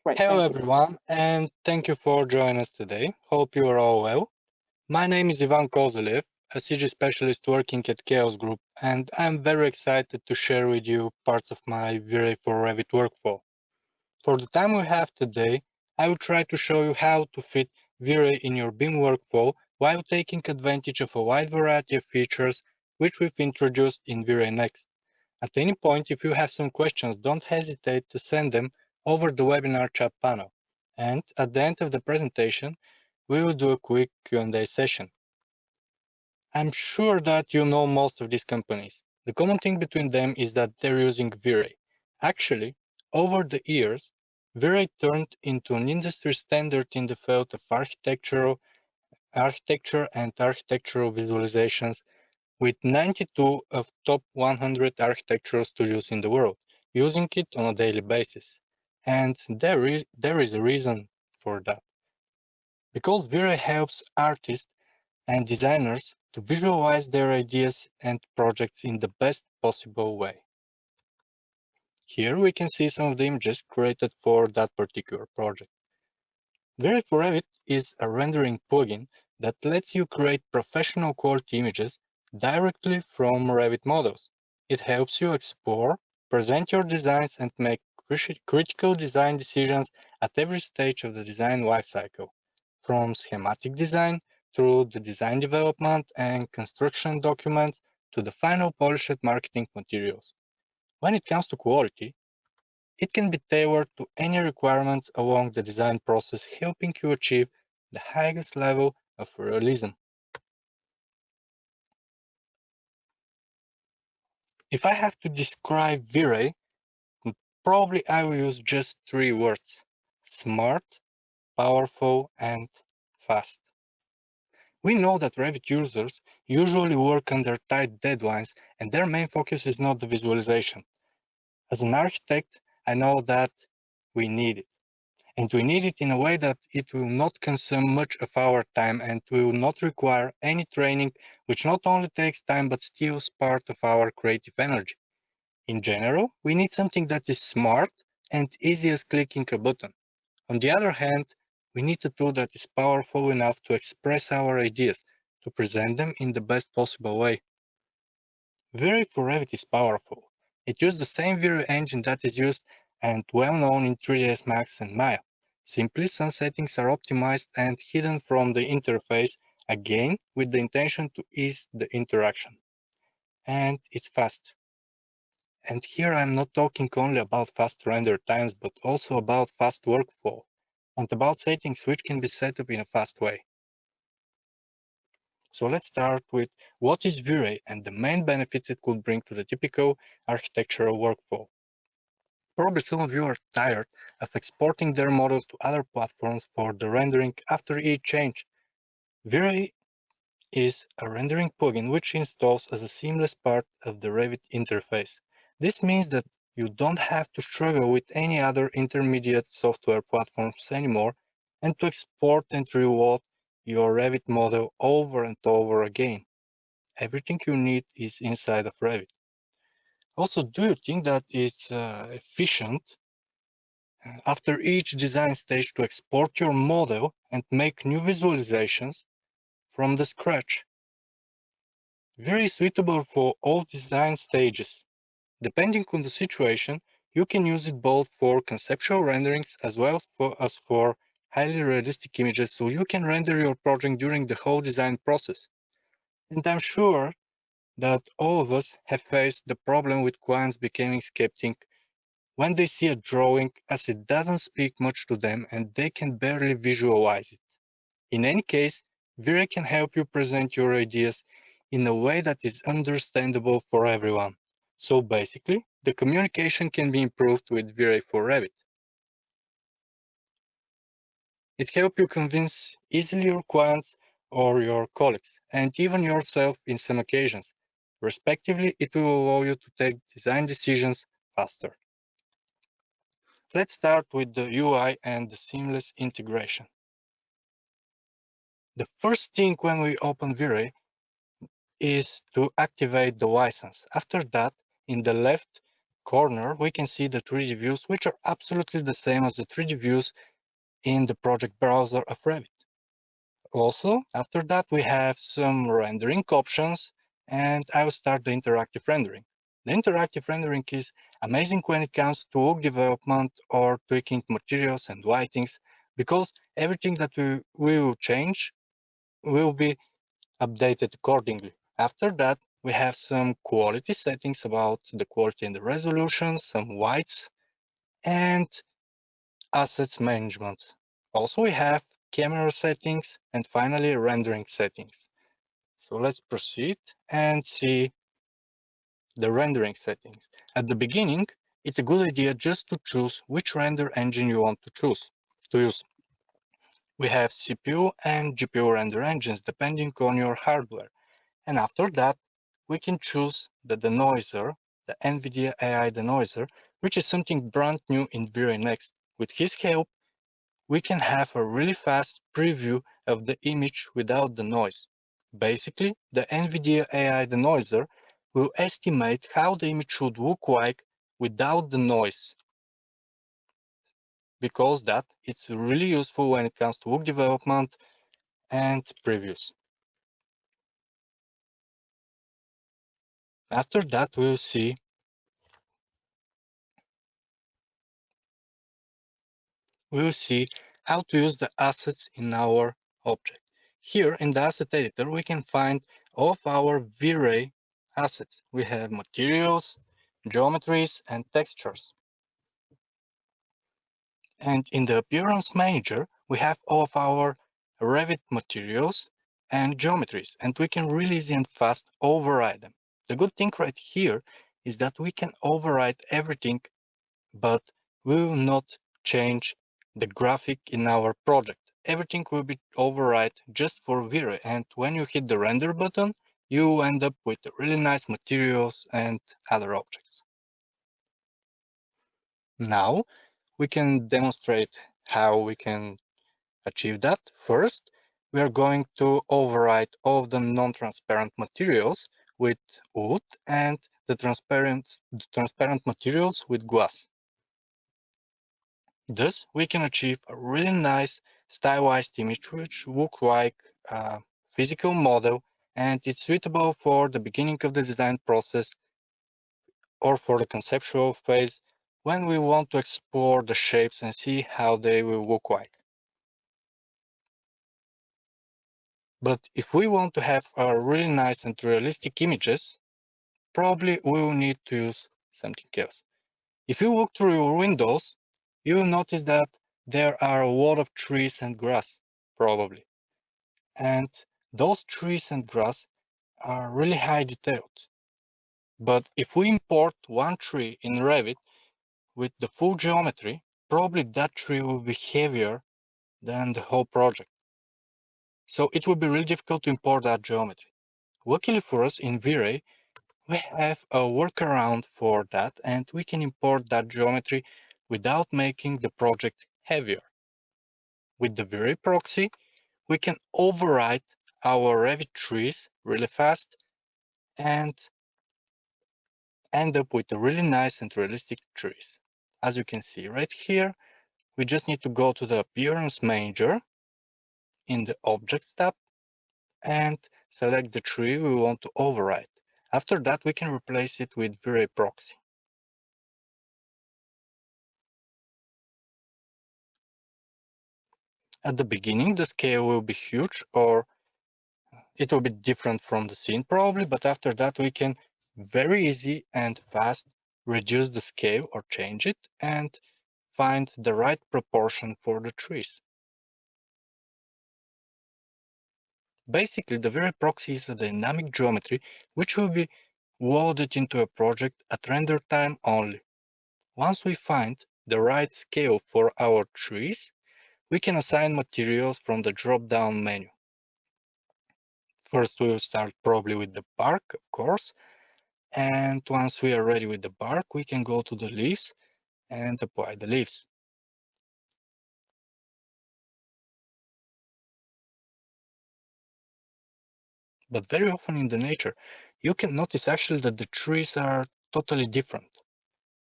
Great, Hello thank you. everyone, and thank you for joining us today. Hope you are all well. My name is Ivan Kozaliev, a CG specialist working at Chaos Group, and I'm very excited to share with you parts of my V-Ray for Revit workflow. For the time we have today, I will try to show you how to fit V-Ray in your BIM workflow while taking advantage of a wide variety of features which we've introduced in V-Ray Next. At any point, if you have some questions, don't hesitate to send them over the webinar chat panel. And at the end of the presentation, we will do a quick Q&A session. I'm sure that you know most of these companies. The common thing between them is that they're using V-Ray. Actually, over the years, V-Ray turned into an industry standard in the field of architecture and architectural visualizations, with 92 of top 100 architectural studios in the world using it on a daily basis. And there is a reason for that. Because V-Ray helps artists and designers to visualize their ideas and projects in the best possible way. Here we can see some of the images created for that particular project. V-Ray for Revit is a rendering plugin that lets you create professional quality images directly from Revit models. It helps you explore, present your designs, and make critical design decisions at every stage of the design lifecycle, from schematic design through the design development and construction documents to the final polished marketing materials. When it comes to quality, it can be tailored to any requirements along the design process, helping you achieve the highest level of realism. If I have to describe V-Ray, probably I will use just 3 words: smart, powerful, and fast. We know that Revit users usually work under tight deadlines, and their main focus is not the visualization. As an architect, I know that we need it. And we need it in a way that it will not consume much of our time and will not require any training, which not only takes time but steals part of our creative energy. In general, we need something that is smart and easy as clicking a button. On the other hand, we need a tool that is powerful enough to express our ideas, to present them in the best possible way. V-Ray for Revit is powerful. It uses the same V-Ray engine that is used and well known in 3ds Max and Maya. Simply, some settings are optimized and hidden from the interface, again with the intention to ease the interaction. And it's fast. And here I'm not talking only about fast render times, but also about fast workflow and about settings which can be set up in a fast way. So let's start with what is V-Ray and the main benefits it could bring to the typical architectural workflow. Probably some of you are tired of exporting their models to other platforms for the rendering after each change. V-Ray is a rendering plugin which installs as a seamless part of the Revit interface. This means that you don't have to struggle with any other intermediate software platforms anymore and to export and reload your Revit model over and over again. Everything you need is inside of Revit. Also, do you think that it's efficient after each design stage to export your model and make new visualizations from the scratch? Very suitable for all design stages. Depending on the situation, you can use it both for conceptual renderings as well as for highly realistic images, so you can render your project during the whole design process. And I'm sure that all of us have faced the problem with clients becoming skeptic when they see a drawing, as it doesn't speak much to them and they can barely visualize it. In any case, V-Ray can help you present your ideas in a way that is understandable for everyone. So basically, the communication can be improved with V-Ray for Revit. It helps you convince easily your clients or your colleagues, and even yourself in some occasions. Respectively, it will allow you to take design decisions faster. Let's start with the UI and the seamless integration. The first thing when we open V-Ray is to activate the license. After that, in the left corner, we can see the 3D views, which are absolutely the same as the 3D views in the project browser of Revit. Also, after that, we have some rendering options, and I will start the interactive rendering. The interactive rendering is amazing when it comes to work development or tweaking materials and whitings, because everything that we will change will be updated accordingly. After that, we have some quality settings about the quality and the resolution, some whites, and assets management. Also, we have camera settings and finally rendering settings. So let's proceed and see the rendering settings. At the beginning, it's a good idea just to choose which render engine you want to use. We have CPU and GPU render engines depending on your hardware. And after that, we can choose the denoiser, the NVIDIA AI denoiser, which is something brand new in V-Ray Next. With his help, we can have a really fast preview of the image without the noise. Basically, the NVIDIA AI denoiser will estimate how the image should look like without the noise. Because that it's really useful when it comes to work development and previews. After that, we'll see how to use the assets in our object. Here in the asset editor, we can find all of our V-Ray assets. We have materials, geometries, and textures. And in the appearance manager, we have all of our Revit materials and geometries, and we can really easy and fast override them. The good thing right here is that we can override everything, but we will not change the graphic in our project. Everything will be override just for V-Ray, and when you hit the render button, you end up with really nice materials and other objects. Now we can demonstrate how we can achieve that. First, we are going to override all of the non-transparent materials with wood and the transparent materials with glass. Thus, we can achieve a really nice stylized image which looks like a physical model, and it's suitable for the beginning of the design process or for the conceptual phase when we want to explore the shapes and see how they will look like. But if we want to have a really nice and realistic images, probably we will need to use something else. If you look through your windows, you will notice that there are a lot of trees and grass, probably. And those trees and grass are really high detailed. But if we import one tree in Revit with the full geometry, probably that tree will be heavier than the whole project. So it will be really difficult to import that geometry. Luckily for us in V-Ray, we have a workaround for that, and we can import that geometry without making the project heavier. With the V-Ray proxy, we can override our Revit trees really fast and end up with a really nice and realistic trees. As you can see right here, we just need to go to the Appearance Manager in the Objects tab and select the tree we want to override. After that, we can replace it with V-Ray proxy. At the beginning, the scale will be huge, or it will be different from the scene probably, but after that we can very easy and fast reduce the scale or change it and find the right proportion for the trees. Basically, the V-Ray proxy is a dynamic geometry which will be loaded into a project at render time only. Once we find the right scale for our trees, we can assign materials from the drop-down menu. First, we will start probably with the bark, of course, and once we are ready with the bark, we can go to the leaves and apply the leaves. But very often in the nature, you can notice actually that the trees are totally different.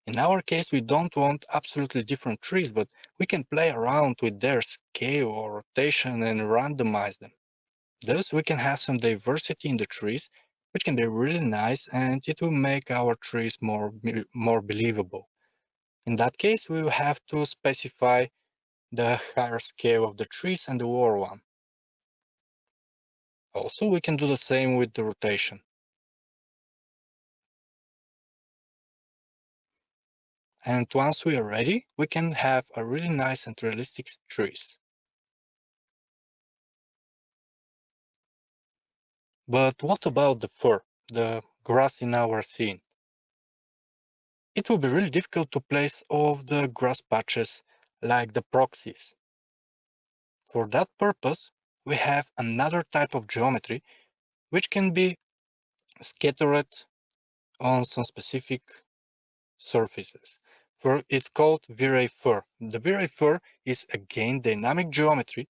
In our case, we don't want absolutely different trees, but we can play around with their scale or rotation and randomize them. Thus, we can have some diversity in the trees, which can be really nice, and it will make our trees more believable. In that case, we will have to specify the higher scale of the trees and the lower one. Also, we can do the same with the rotation. And once we are ready, we can have a really nice and realistic trees. But what about the fur, the grass in our scene? It will be really difficult to place all of the grass patches like the proxies. For that purpose, we have another type of geometry which can be scattered on some specific surfaces. It's called V-Ray fur. The V-Ray fur is again dynamic geometry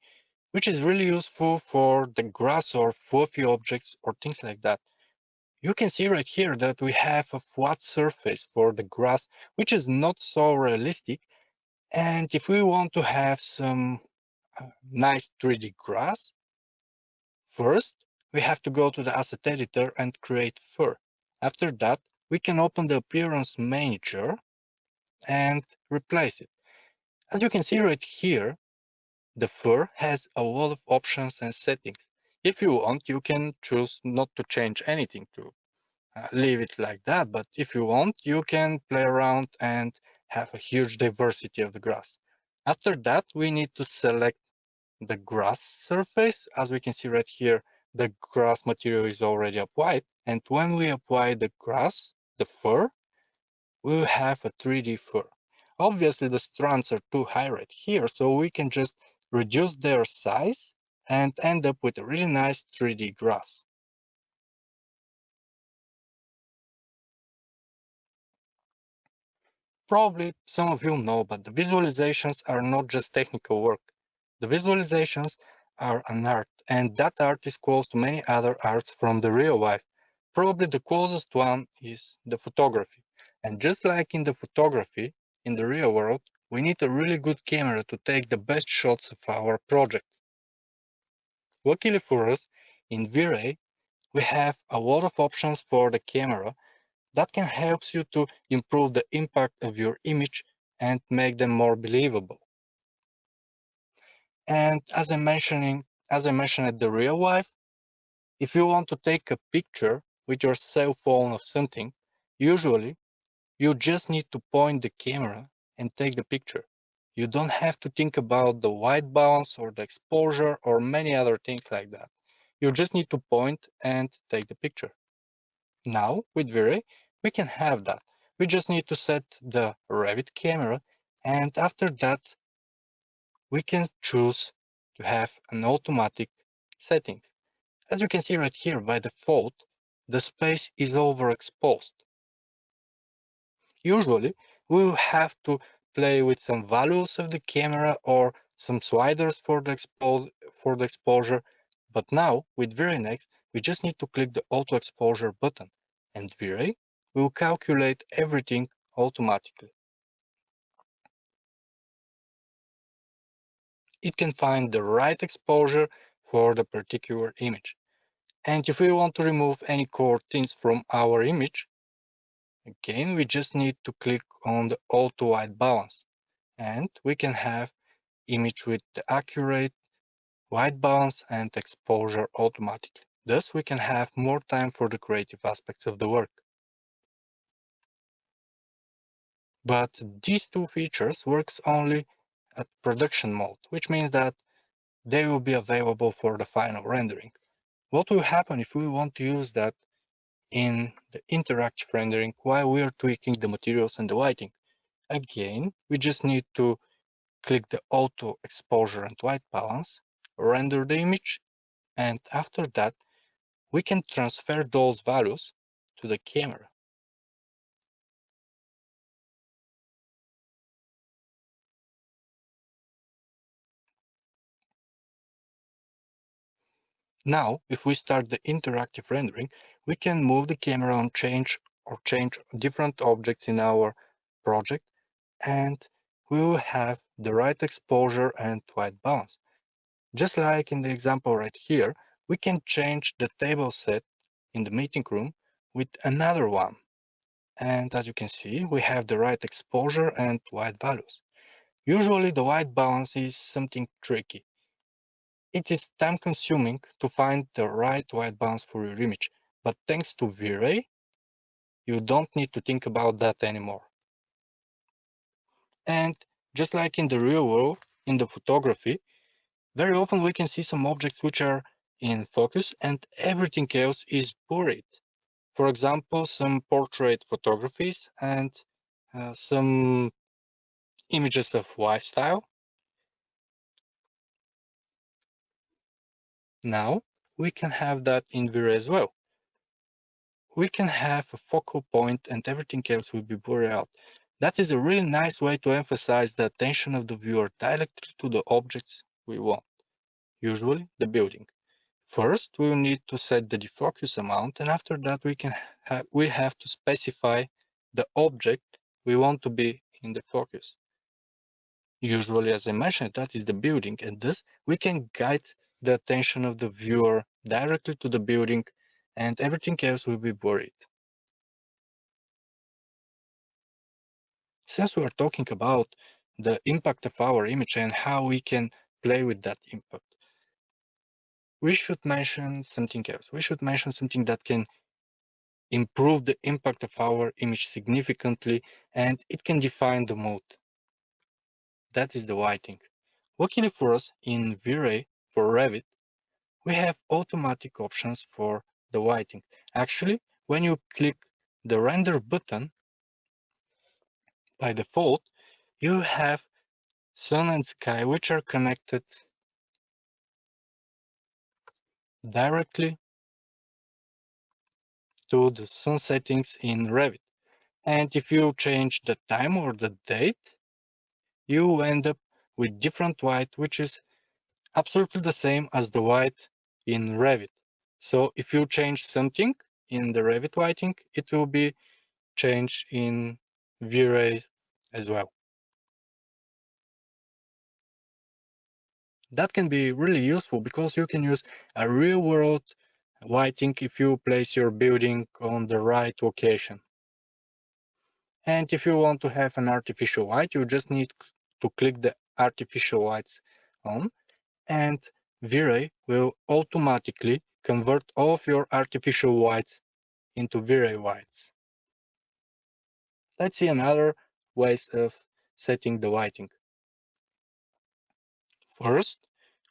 which is really useful for the grass or fluffy objects or things like that. You can see right here that we have a flat surface for the grass, which is not so realistic. And if we want to have some nice 3D grass, first we have to go to the asset editor and create fur. After that, we can open the appearance manager and replace it. As you can see right here, the fur has a lot of options and settings. If you want, you can choose not to change anything to leave it like that. But if you want, you can play around and have a huge diversity of the grass. After that, we need to select the grass surface. As we can see right here, the grass material is already applied. And when we apply the grass, the fur, we will have a 3D fur. Obviously, the strands are too high right here, so we can just reduce their size and end up with a really nice 3D grass. Probably some of you know, but the visualizations are not just technical work. The visualizations are an art, and that art is close to many other arts from the real life. Probably the closest one is the photography. And just like in the photography, in the real world, we need a really good camera to take the best shots of our project. Luckily for us, in V-Ray, we have a lot of options for the camera that can help you to improve the impact of your image and make them more believable. And as I mentioned at the real life, if you want to take a picture with your cell phone of something, usually you just need to point the camera and take the picture. You don't have to think about the white balance or the exposure or many other things like that. You just need to point and take the picture. Now, with V-Ray, we can have that. We just need to set the Revit camera, and after that, we can choose to have an automatic setting. As you can see right here, by default, the space is overexposed. Usually, we will have to play with some values of the camera or some sliders for the exposure, but now with V-Ray Next, we just need to click the auto exposure button, and V-Ray will calculate everything automatically. It can find the right exposure for the particular image. And if we want to remove any core things from our image, again, we just need to click on the auto white balance, and we can have image with the accurate white balance and exposure automatically. Thus, we can have more time for the creative aspects of the work. But these two features works only at production mode, which means that they will be available for the final rendering. What will happen if we want to use that in the interactive rendering while we are tweaking the materials and the lighting? Again, we just need to click the auto exposure and white balance, render the image, and after that, we can transfer those values to the camera. Now, if we start the interactive rendering, we can move the camera and change different objects in our project, and we will have the right exposure and white balance. Just like in the example right here, we can change the table set in the meeting room with another one. And as you can see, we have the right exposure and white values. Usually the white balance is something tricky. It is time consuming to find the right white balance for your image, but thanks to V-Ray, you don't need to think about that anymore. And just like in the real world, in the photography, very often we can see some objects which are in focus and everything else is buried. For example, some portrait photographies and some images of lifestyle. Now we can have that in V-Ray as well. We can have a focal point and everything else will be blurred out. That is a really nice way to emphasize the attention of the viewer directly to the objects we want, usually the building. First, we will need to set the defocus amount, and after that we have to specify the object we want to be in the focus. Usually, as I mentioned, that is the building, and thus we can guide the attention of the viewer directly to the building, and everything else will be buried. Since we are talking about the impact of our image and how we can play with that impact, we should mention something else. We should mention something that can improve the impact of our image significantly, and it can define the mode. That is the lighting. Luckily for us, in V-Ray for Revit, we have automatic options for the lighting. Actually, when you click the render button, by default, you have sun and sky which are connected directly to the sun settings in Revit. And if you change the time or the date, you end up with different white, which is absolutely the same as the white in Revit. So if you change something in the Revit lighting, it will be changed in V-Ray as well. That can be really useful because you can use a real world lighting if you place your building on the right location. And if you want to have an artificial light, you just need to click the artificial lights on, and V-Ray will automatically convert all of your artificial lights into V-Ray lights. Let's see another ways of setting the lighting. First,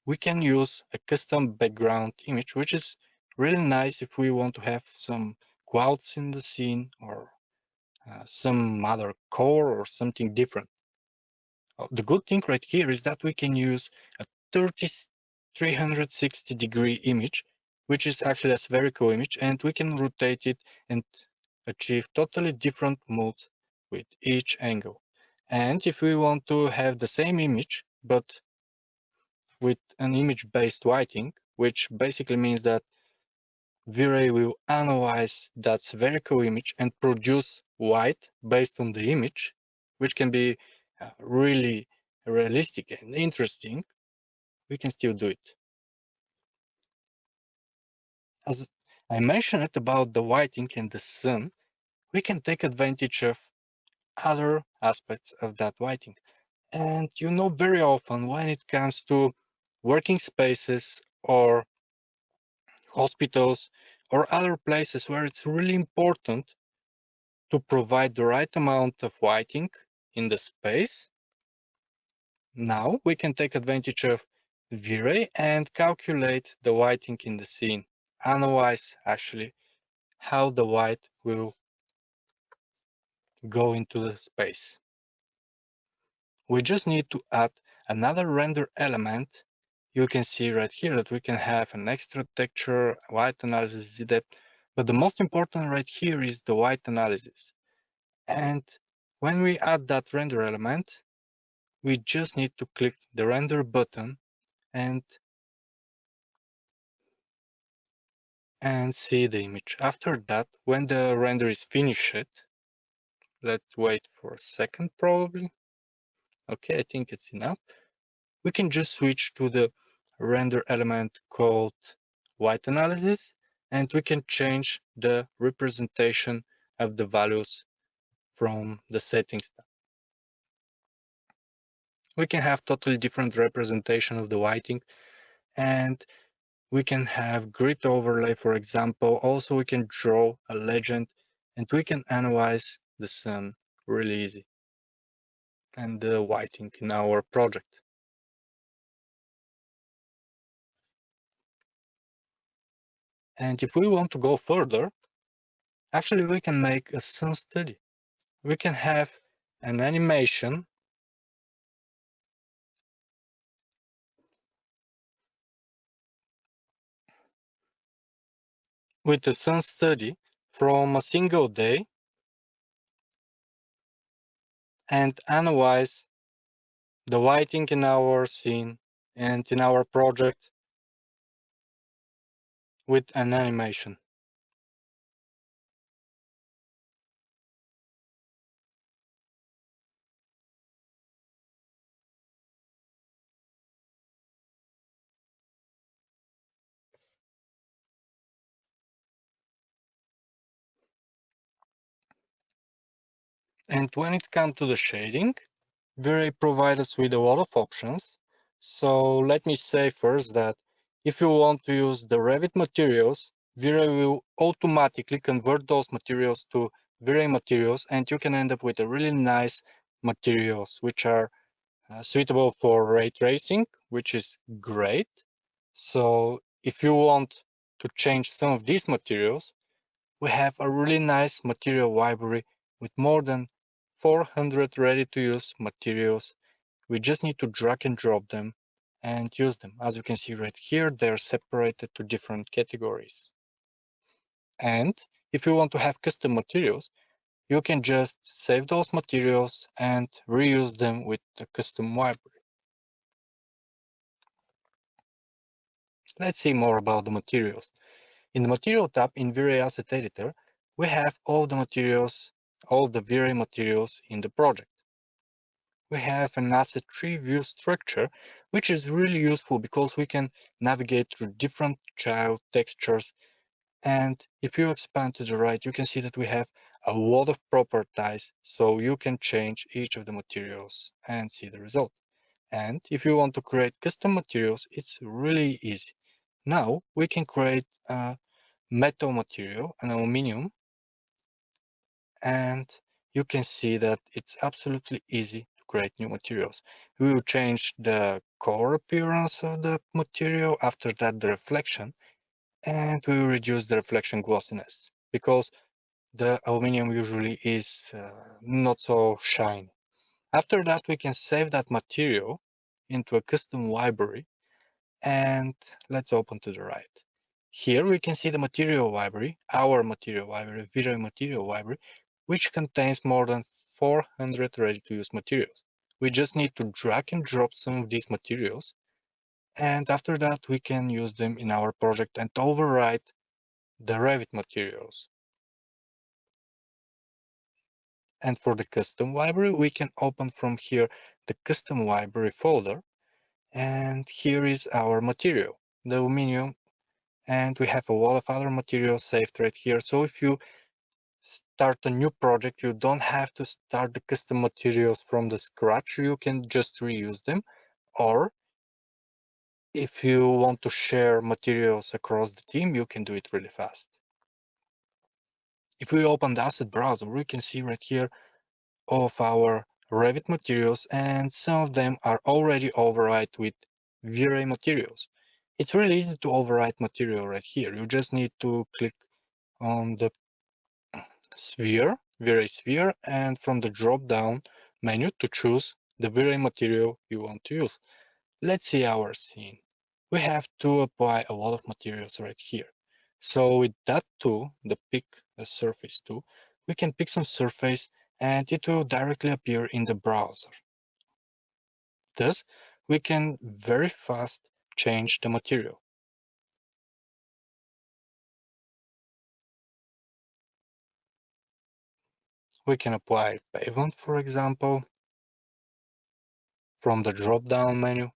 we can use a custom background image, which is really nice if we want to have some clouds in the scene or some other color or something different. The good thing right here is that we can use a 360-degree image, which is actually a spherical image, and we can rotate it and achieve totally different modes with each angle. And if we want to have the same image, but with an image-based lighting, which basically means that V-Ray will analyze that spherical image and produce light based on the image, which can be really realistic and interesting, we can still do it. As I mentioned about the lighting and the sun, we can take advantage of other aspects of that lighting. And very often when it comes to working spaces or hospitals or other places where it's really important to provide the right amount of lighting in the space, now we can take advantage of V-Ray and calculate the lighting in the scene, analyze actually how the light will go into the space. We just need to add another render element. You can see right here that we can have an extra texture, light analysis, Z-depth, but the most important right here is the light analysis. And when we add that render element, we just need to click the render button and see the image. After that, when the render is finished, Let's wait for a second probably. Okay, I think it's enough. We can just switch to the render element called white analysis, and we can change the representation of the values from the settings tab. We can have totally different representation of the whiting, and we can have grid overlay, for example. Also, we can draw a legend, and we can analyze the sun really easy and the whiting in our project. And if we want to go further, actually we can make a sun study. We can have an animation with the sun study from a single day and analyze the whiting in our scene and in our project with an animation. And when it comes to the shading, V-Ray provides us with a lot of options. So let me say first that if you want to use the Revit materials, V-Ray will automatically convert those materials to V-Ray materials, and you can end up with a really nice materials which are suitable for ray tracing, which is great. So if you want to change some of these materials, we have a really nice material library with more than 400 ready-to-use materials. We just need to drag and drop them and use them. As you can see right here, they're separated to different categories. And if you want to have custom materials, you can just save those materials and reuse them with the custom library. Let's see more about the materials. In the Material tab in V-Ray Asset Editor, we have all the materials, all the V-Ray materials in the project. We have an asset tree view structure, which is really useful because we can navigate through different child textures. And if you expand to the right, you can see that we have a lot of properties, so you can change each of the materials and see the result. And if you want to create custom materials, it's really easy. Now we can create a metal material, an aluminum, and you can see that it's absolutely easy to create new materials. We will change the color appearance of the material, after that the reflection, and we will reduce the reflection glossiness because the aluminum usually is not so shiny. After that, we can save that material into a custom library, and let's open to the right. Here we can see the material library, our material library, V-Ray material library, which contains more than 400 ready-to-use materials. We just need to drag and drop some of these materials, and after that we can use them in our project and overwrite the Revit materials. And for the custom library, we can open from here the custom library folder, and here is our material, the aluminum, and we have a lot of other materials saved right here. So if you start a new project, you don't have to start the custom materials from the scratch. You can just reuse them. Or if you want to share materials across the team, you can do it really fast. If we open the asset browser, we can see right here of our Revit materials, and some of them are already override with V-Ray materials. It's really easy to override material right here. You just need to click on the sphere, V-Ray sphere, and from the drop-down menu to choose the V-Ray material you want to use. Let's see our scene. We have to apply a lot of materials right here. So with that tool, the pick a surface tool, we can pick some surface and it will directly appear in the browser. Thus, we can very fast change the material. We can apply pavement, for example, from the drop-down menu.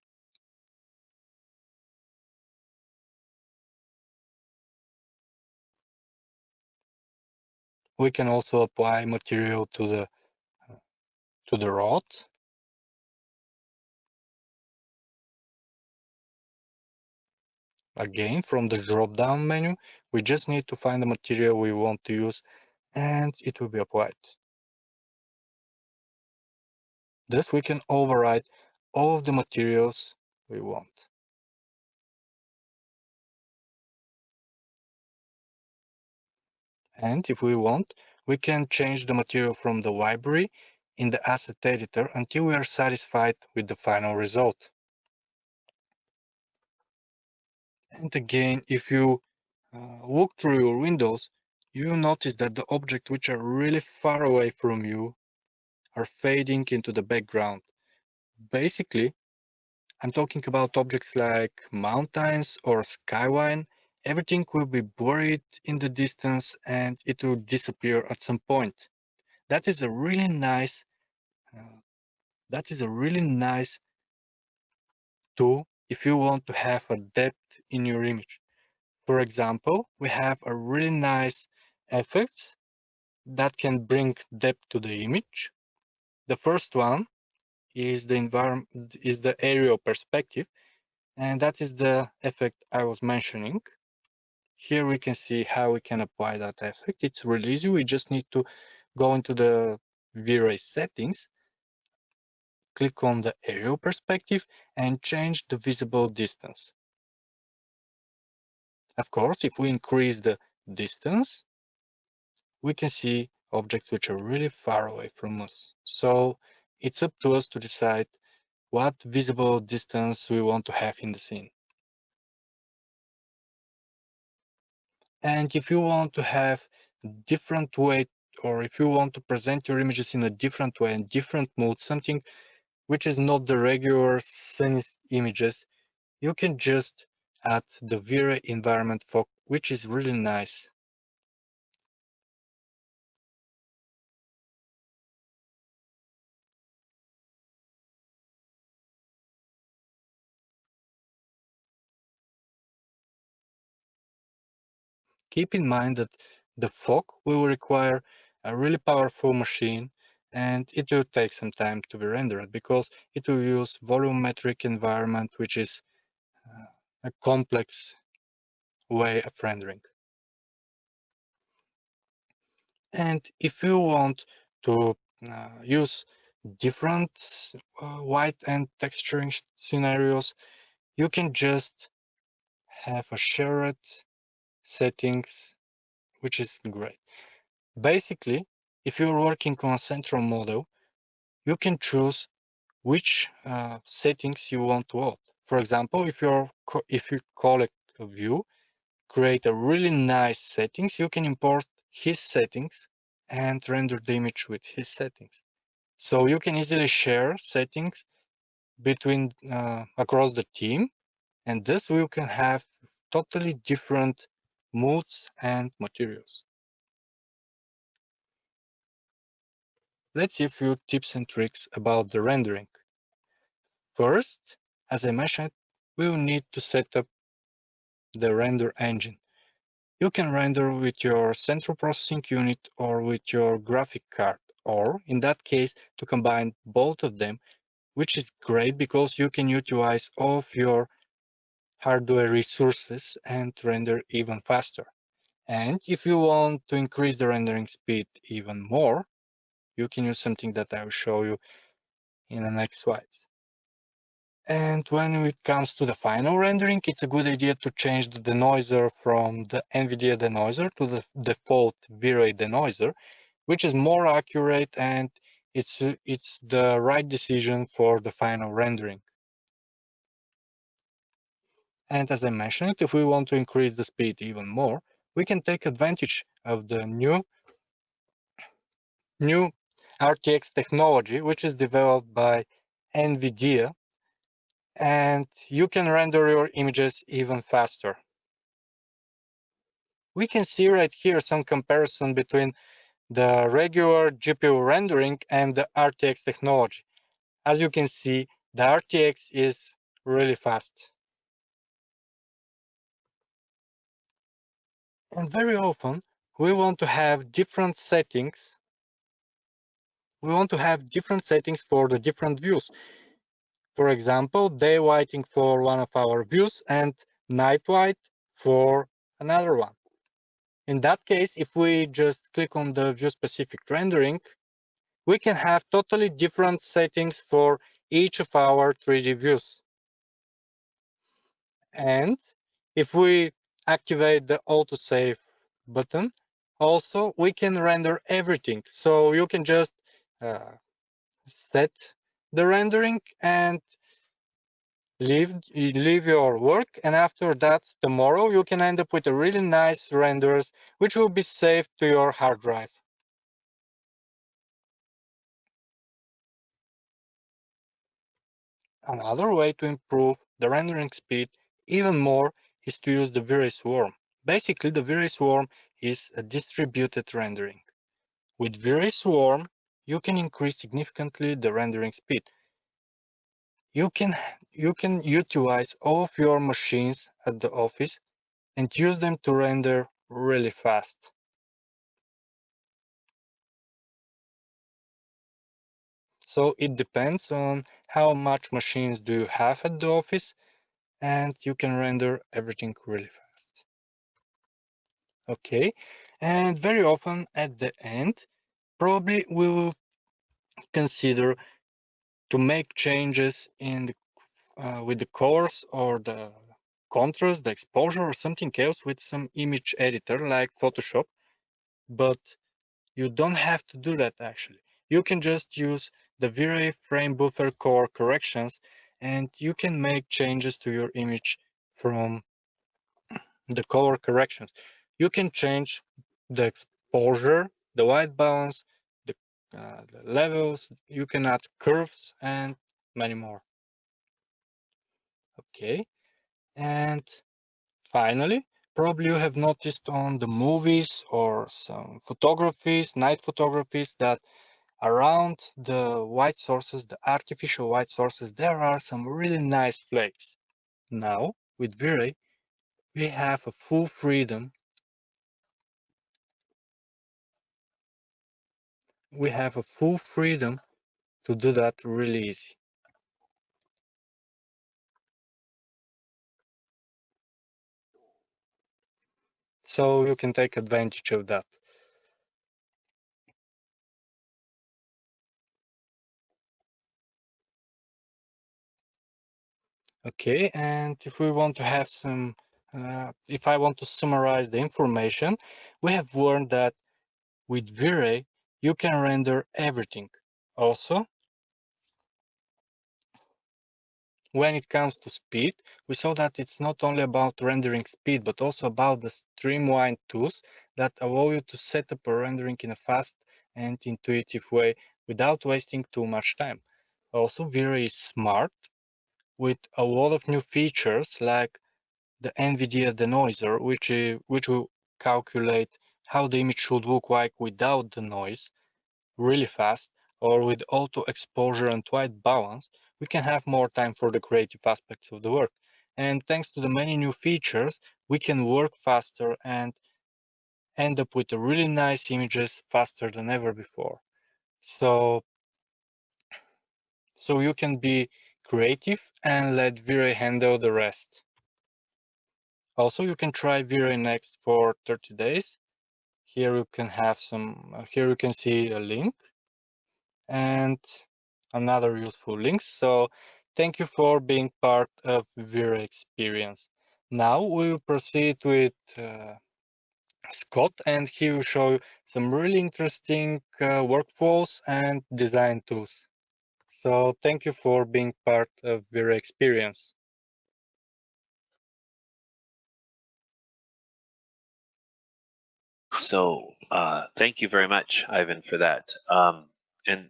We can also apply material to the rod. Again, from the drop-down menu, we just need to find the material we want to use and it will be applied. Thus, we can override all of the materials we want. And if we want, we can change the material from the library in the asset editor until we are satisfied with the final result. And again, if you look through your windows, you notice that the objects which are really far away from you are fading into the background. Basically, I'm talking about objects like mountains or skyline. Everything will be buried in the distance and it will disappear at some point. That is a really nice tool if you want to have a depth in your image. For example, we have a really nice effects that can bring depth to the image. The first one is the aerial perspective, and that is the effect I was mentioning. Here we can see how we can apply that effect. It's really easy. We just need to go into the V-Ray settings, click on the aerial perspective, and change the visible distance. Of course, if we increase the distance, we can see objects which are really far away from us. So it's up to us to decide what visible distance we want to have in the scene. And if you want to have different way, or if you want to present your images in a different way and different mode, something which is not the regular scene images, you can just add the V-Ray environment fog, which is really nice. Keep in mind that the fog will require a really powerful machine and it will take some time to be rendered because it will use volumetric environment, which is a complex way of rendering. And if you want to use different white and texturing scenarios, you can just have a shared settings, which is great. Basically, if you're working on a central model, you can choose which settings you want to add. For example, if you call it a view, create a really nice settings, you can import his settings and render the image with his settings. So you can easily share settings between across the team, and this way you can have totally different moods and materials. Let's see a few tips and tricks about the rendering. First, as I mentioned, we will need to set up the render engine. You can render with your central processing unit or with your graphic card, or in that case, to combine both of them, which is great because you can utilize all of your hardware resources and render even faster. And if you want to increase the rendering speed even more, you can use something that I will show you in the next slides. And when it comes to the final rendering, it's a good idea to change the denoiser from the NVIDIA denoiser to the default V-Ray denoiser, which is more accurate and it's the right decision for the final rendering. And as I mentioned, if we want to increase the speed even more, we can take advantage of the new RTX technology, which is developed by NVIDIA, and you can render your images even faster. We can see right here some comparison between the regular GPU rendering and the RTX technology. As you can see, the RTX is really fast. And very often, we want to have different settings. We want to have different settings for the different views. For example, day whiting for one of our views and night white for another one. In that case, if we just click on the view specific rendering, we can have totally different settings for each of our 3D views. And if we activate the autosave button, also we can render everything. So you can just set the rendering and leave your work, and after that, tomorrow you can end up with a really nice renders which will be saved to your hard drive. Another way to improve the rendering speed even more is to use the V-Ray Swarm. Basically, the V-Ray Swarm is a distributed rendering. With V-Ray Swarm, you can increase significantly the rendering speed. You can utilize all of your machines at the office and use them to render really fast. So it depends on how much machines do you have at the office, and you can render everything really fast. Okay, and very often at the end, probably we will consider to make changes in the, with the colors or the contrast, the exposure, or something else with some image editor like Photoshop, but you don't have to do that actually. You can just use the V-Ray frame buffer core corrections, and you can make changes to your image from the color corrections. You can change the exposure, the white balance, the levels, you can add curves and many more. Okay, and finally, probably you have noticed on the movies or some photographies, night photographies, that around the white sources, the artificial white sources, there are some really nice flakes. Now, with V-Ray, we have a full freedom. We have a full freedom to do that really easy. So you can take advantage of that. Okay, and if we want to have some, if I want to summarize the information, we have learned that with V-Ray, you can render everything. Also, when it comes to speed, we saw that it's not only about rendering speed, but also about the streamlined tools that allow you to set up a rendering in a fast and intuitive way without wasting too much time. Also, V-Ray is smart with a lot of new features like the NVIDIA denoiser, which will calculate how the image should look like without the noise really fast, or with auto exposure and white balance, we can have more time for the creative aspects of the work. And thanks to the many new features, we can work faster and end up with really nice images faster than ever before. So you can be creative and let V-Ray handle the rest. Also, you can try V-Ray Next for 30 days. Here you can have some, here you can see a link and another useful link. So thank you for being part of V-Ray experience. Now we will proceed with Scott, and he will show you some really interesting workflows and design tools. So thank you for being part of V-Ray experience. So thank you very much, Ivan, for that. And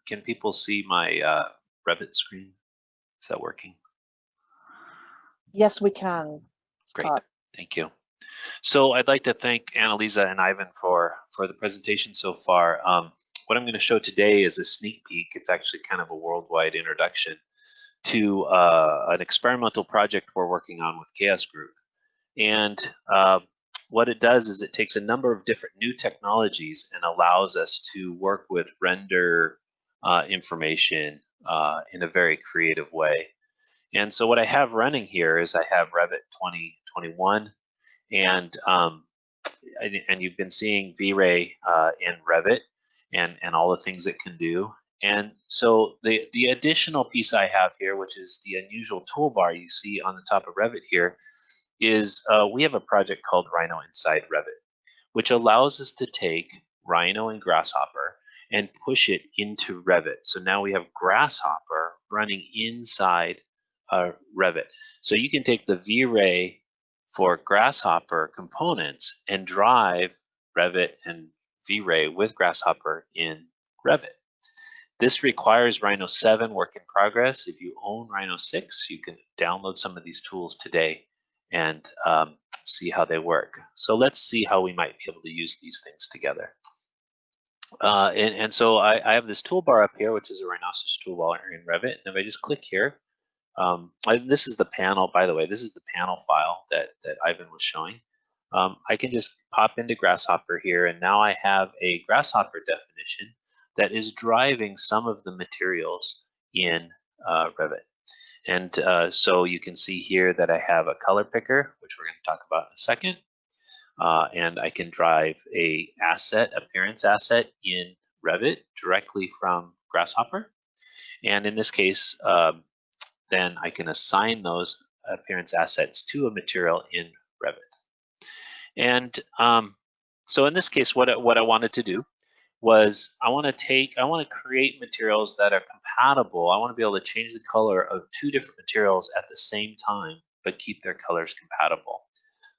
can people see my Revit screen? Is that working? Yes, we can. Great, thank you. So I'd like to thank Annalisa and Ivan for the presentation so far. What I'm going to show today is a sneak peek. It's actually kind of a worldwide introduction to an experimental project we're working on with Chaos Group. And what it does is it takes a number of different new technologies and allows us to work with render information in a very creative way. And so what I have running here is I have Revit 2021, and you've been seeing V-Ray in Revit and all the things it can do. And so the additional piece I have here, which is the unusual toolbar you see on the top of Revit here, is we have a project called Rhino.Inside Revit, which allows us to take Rhino and Grasshopper and push it into Revit. So now we have Grasshopper running inside Revit. So you can take the V-Ray for Grasshopper components and drive Revit and V-Ray with Grasshopper in Revit. This requires Rhino 7 work in progress. If you own Rhino 6, you can download some of these tools today and see how they work. So let's see how we might be able to use these things together. And so I have this toolbar up here, which is a Rhinoceros toolbar in Revit. And if I just click here, this is the panel, by the way, this is the panel file that Ivan was showing. I can just pop into Grasshopper here, and now I have a Grasshopper definition that is driving some of the materials in Revit. And so you can see here that I have a color picker, which we're going to talk about in a second. And I can drive a appearance asset in Revit directly from Grasshopper. And in this case, then I can assign those appearance assets to a material in Revit. And so in this case, what I wanted to do was I want to create materials that are compatible. I want to be able to change the color of two different materials at the same time, but keep their colors compatible.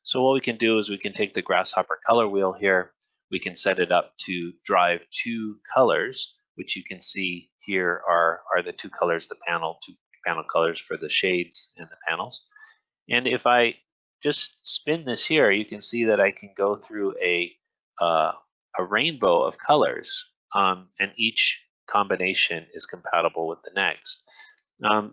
So what we can do is we can take the Grasshopper color wheel here. We can set it up to drive two colors, which you can see here are the two colors, two panel colors for the shades and the panels. And if I just spin this here, you can see that I can go through a rainbow of colors, and each combination is compatible with the next.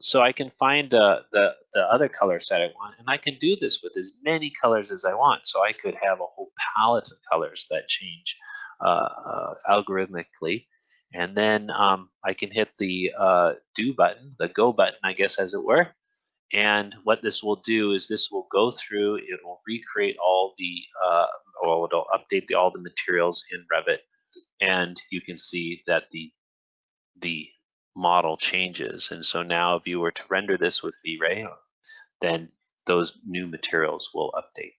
So I can find the other color set I want, and I can do this with as many colors as I want. So I could have a whole palette of colors that change algorithmically. And then I can hit the do button, the go button, I guess, as it were. And what this will do is this will go through, it will recreate all the, or it'll update all the materials in Revit. And you can see that the model changes. And so now if you were to render this with V-Ray, then those new materials will update.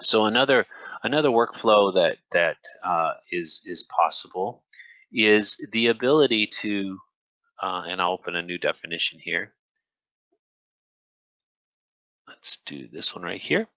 So another workflow that is possible is the ability to, and I'll open a new definition here. Let's do this one right here.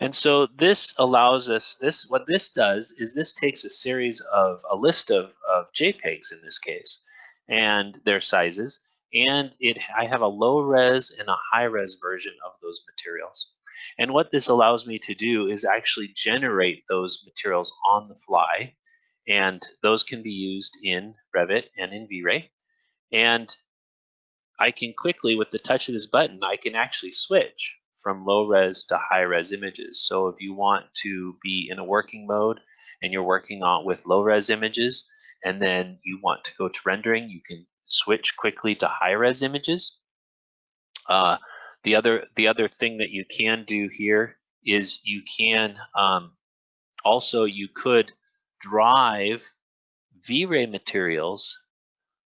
And so this allows us, what this does is this takes a list of JPEGs in this case, and their sizes, and I have a low res and a high res version of those materials. And what this allows me to do is actually generate those materials on the fly, and those can be used in Revit and in V-Ray. And I can quickly, with the touch of this button, I can actually switch from low res to high res images. So if you want to be in a working mode and you're working with low res images, and then you want to go to rendering, you can switch quickly to high res images. The other thing that you can do here is you can you could drive V-Ray materials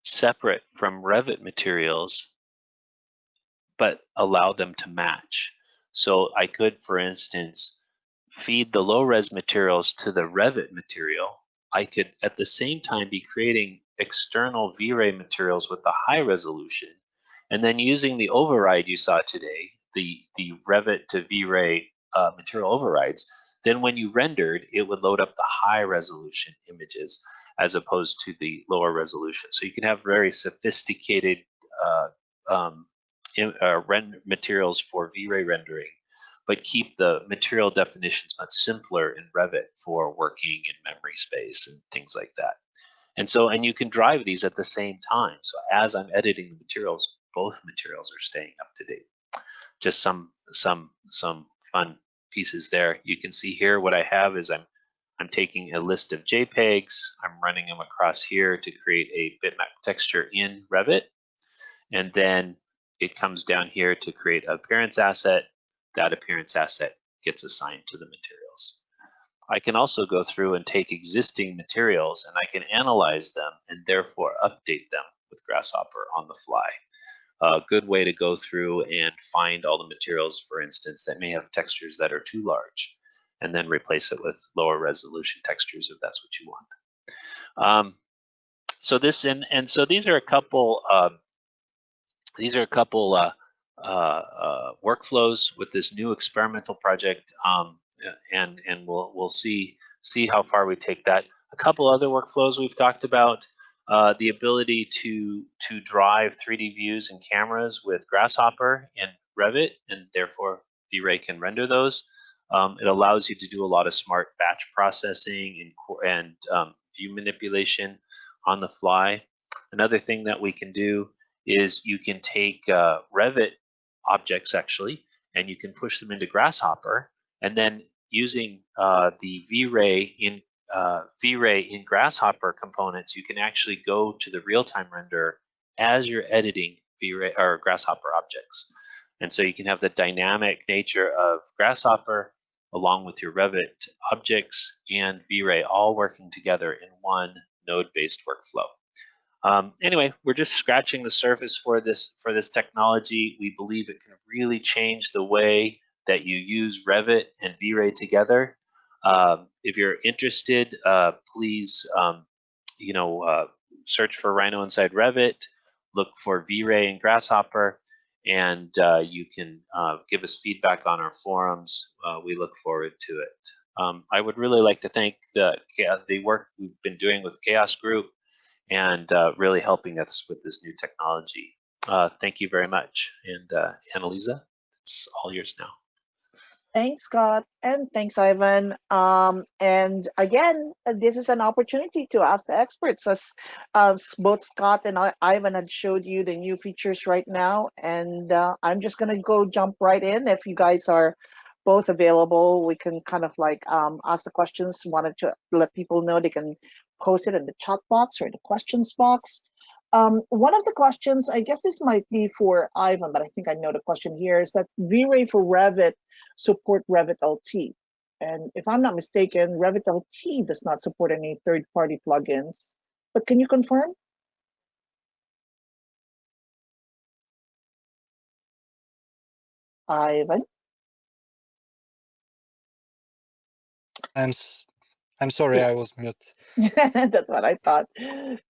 separate from Revit materials, but allow them to match. So I could, for instance, feed the low-res materials to the Revit material. I could, at the same time, be creating external V-Ray materials with the high resolution, and then using the override you saw today, the Revit to V-Ray material overrides, then when you rendered, it would load up the high resolution images as opposed to the lower resolution. So you can have very sophisticated materials for V-Ray rendering but keep the material definitions much simpler in Revit for working in memory space and things like that. And so, and you can drive these at the same time. So as I'm editing the materials, both materials are staying up to date. Just some fun pieces there. You can see here what I have is I'm taking a list of JPEGs, I'm running them across here to create a bitmap texture in Revit, and then it comes down here to create an appearance asset. That appearance asset gets assigned to the materials. I can also go through and take existing materials and I can analyze them and therefore update them with Grasshopper on the fly. A good way to go through and find all the materials, for instance, that may have textures that are too large, and then replace it with lower resolution textures if that's what you want. So this and so these are a couple workflows with this new experimental project, and we'll see how far we take that. A couple other workflows we've talked about. The ability to drive 3D views and cameras with Grasshopper and Revit, and therefore V-Ray can render those. It allows you to do a lot of smart batch processing and view manipulation on the fly. Another thing that we can do is you can take Revit objects actually, and you can push them into Grasshopper, and then using the V-Ray in Grasshopper components, you can actually go to the real-time render as you're editing V-Ray or Grasshopper objects. And so you can have the dynamic nature of Grasshopper along with your Revit objects and V-Ray all working together in one node-based workflow. Anyway, we're just scratching the surface for this technology. We believe it can really change the way that you use Revit and V-Ray together. If you're interested, please, search for Rhino.Inside Revit, look for V-Ray and Grasshopper, and you can give us feedback on our forums. We look forward to it. I would really like to thank the work we've been doing with Chaos Group and really helping us with this new technology. Thank you very much. And Annalisa, it's all yours now. Thanks, Scott, and thanks, Ivan. And again, this is an opportunity to ask the experts, as both Scott and Ivan had showed you the new features right now. And I'm just going to jump right in. If you guys are both available, we can kind of like ask the questions. Wanted to let people know they can post it in the chat box or the questions box. One of the questions, I guess this might be for Ivan, but I think I know the question here, is that V-Ray for Revit support Revit LT. And if I'm not mistaken, Revit LT does not support any third-party plugins. But can you confirm? Ivan? I'm sorry, I was mute. That's what I thought.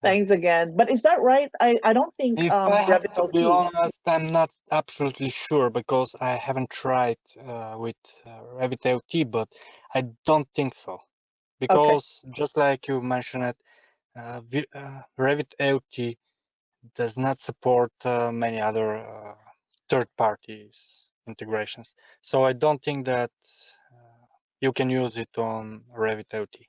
Thanks again. But is that right? I don't think If I have Revit to LT. be honest, I'm not absolutely sure because I haven't tried with Revit LT, but I don't think so. Because just like you mentioned it, Revit LT does not support many other third-party integrations. So I don't think that you can use it on Revit LT.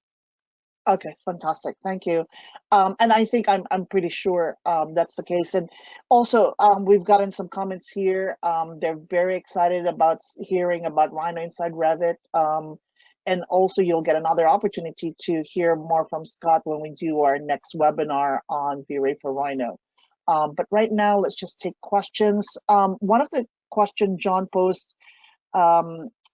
Okay, fantastic. Thank you. And I think I'm pretty sure that's the case. And also, we've gotten some comments here. They're very excited about hearing about Rhino.Inside Revit. And also, you'll get another opportunity to hear more from Scott when we do our next webinar on V-Ray for Rhino. But right now, let's just take questions. One of the questions John posed,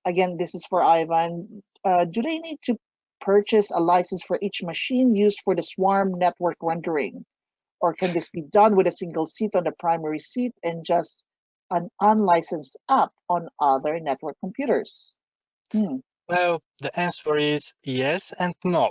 again, this is for Ivan. Do they need to purchase a license for each machine used for the swarm network rendering? Or can this be done with a single seat on the primary seat and just an unlicensed app on other network computers? Well, the answer is yes and no.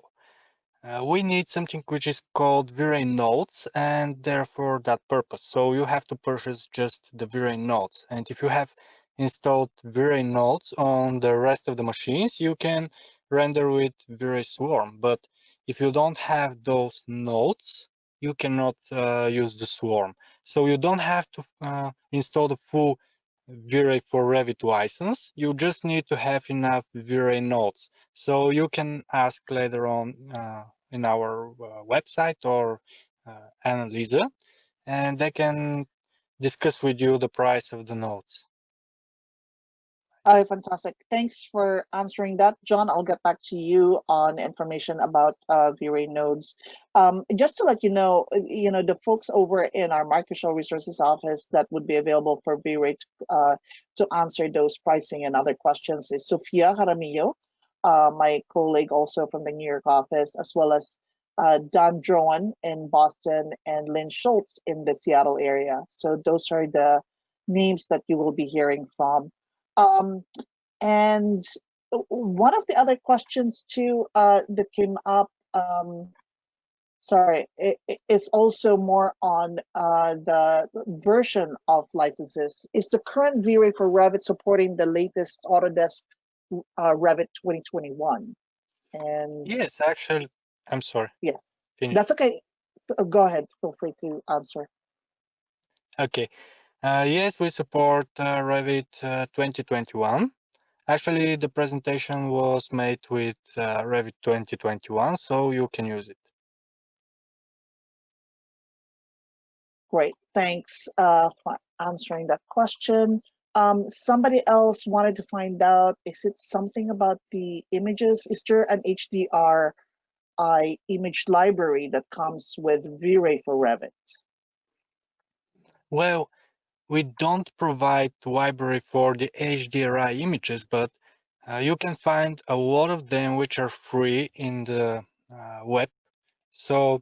We need something which is called V-Ray nodes, and therefore that purpose. So you have to purchase just the V-Ray nodes. And if you have installed V-Ray nodes on the rest of the machines, you can render with V-Ray swarm. But if you don't have those nodes, you cannot use the swarm. So you don't have to install the full V-Ray for Revit license, you just need to have enough V-Ray nodes. So you can ask later on in our website or Annalisa, and they can discuss with you the price of the nodes. All right, fantastic. Thanks for answering that, John. I'll get back to you on information about V-Ray nodes. Just to let you know, the folks over in our Microsol Resources office that would be available for V-Ray to answer those pricing and other questions is Sofia Jaramillo, my colleague also from the New York office, as well as Dan Drowan in Boston and Lynn Schultz in the Seattle area. So those are the names that you will be hearing from. And one of the other questions too that came up, sorry, it's also more on the version of licenses. Is the current V-Ray for Revit supporting the latest Autodesk Revit 2021? And yes, actually, I'm sorry. Yes, Finish. that's okay. Go ahead. Feel free to answer. Okay. Yes, we support Revit 2021. Actually, the presentation was made with Revit 2021, so you can use it. Great, thanks for answering that question. Somebody else wanted to find out, is it something about the images? Is there an HDRI image library that comes with V-Ray for Revit? Well, we don't provide library for the HDRI images, but you can find a lot of them which are free in the web. So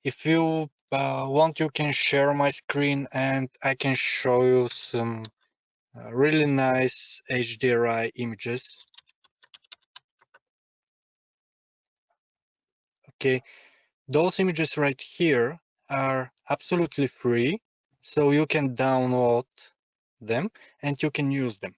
if you want, you can share my screen and I can show you some really nice HDRI images. Okay, those images right here are absolutely free, so you can download them and you can use them.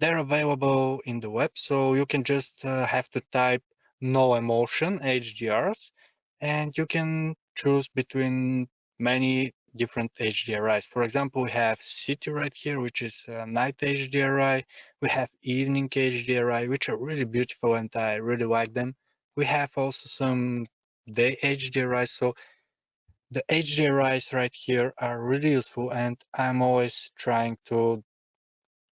They're available in the web, so you can just have to type no emotion HDRs, and you can choose between many different HDRIs. For example, we have city right here, which is night HDRI. We have evening HDRI, which are really beautiful and I really like them. We have also some day HDRI. So the HDRIs right here are really useful, and I'm always trying to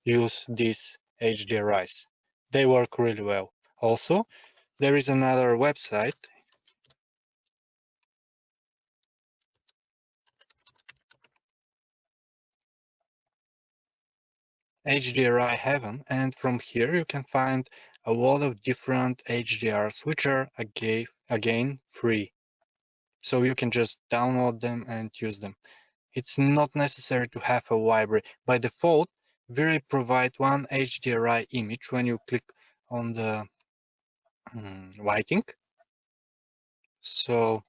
use these HDRIs. They work really well. Also, there is another website, HDRI Heaven, and from here you can find a lot of different HDRs, which are again free. So you can just download them and use them. It's not necessary to have a library. By default, V-Ray provide one HDRI image when you click on the lighting. So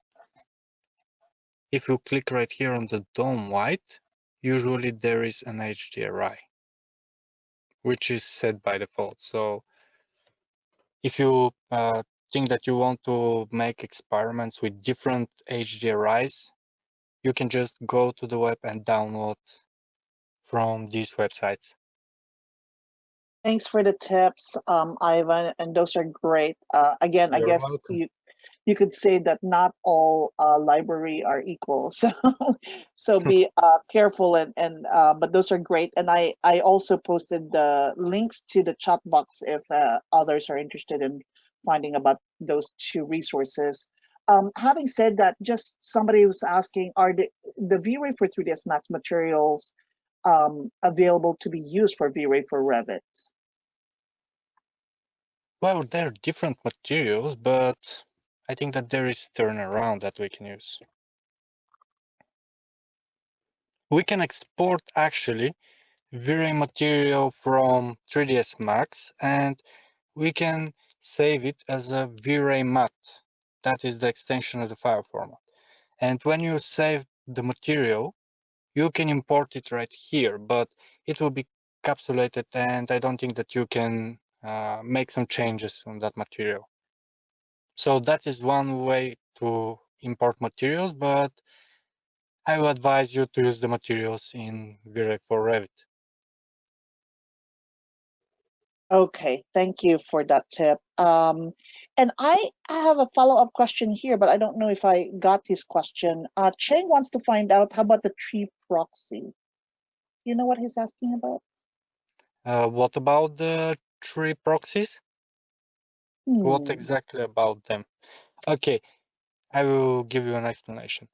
if you click right here on the dome light, usually there is an HDRI, which is set by default. So if you think that you want to make experiments with different HDRIs, you can just go to the web and download from these websites. Thanks for the tips, Ivan, and those are great. Again, I You're guess welcome. you could say that not all library are equal, so be careful and but those are great. And I also posted the links to the chat box if others are interested in finding about those two resources. Having said that, just somebody was asking, are the V-Ray for 3ds Max materials available to be used for V-Ray for Revit? Well, there are different materials, but I think that there is turnaround that we can use. We can export actually V-Ray material from 3ds Max, and we can save it as a V-Ray mat. That is the extension of the file format. And when you save the material, you can import it right here, but it will be capsulated, and I don't think that you can make some changes on that material. So that is one way to import materials, but I will advise you to use the materials in V-Ray for Revit. Okay, thank you for that tip. And I have a follow-up question here, but I don't know if I got his question. Cheng wants to find out, how about the tree proxy? You know what he's asking about? What about the tree proxies? What exactly about them? Okay, I will give you an explanation.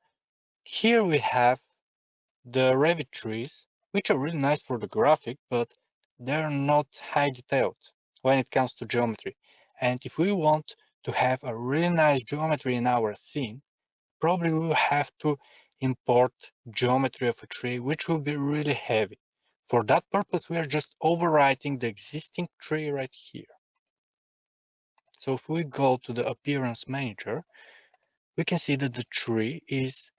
Here we have the Revit trees, which are really nice for the graphic, but they're not high detailed when it comes to geometry. And if we want to have a really nice geometry in our scene, probably we will have to import geometry of a tree, which will be really heavy. For that purpose, we are just overwriting the existing tree right here. So if we go to the Appearance Manager, we can see that the tree is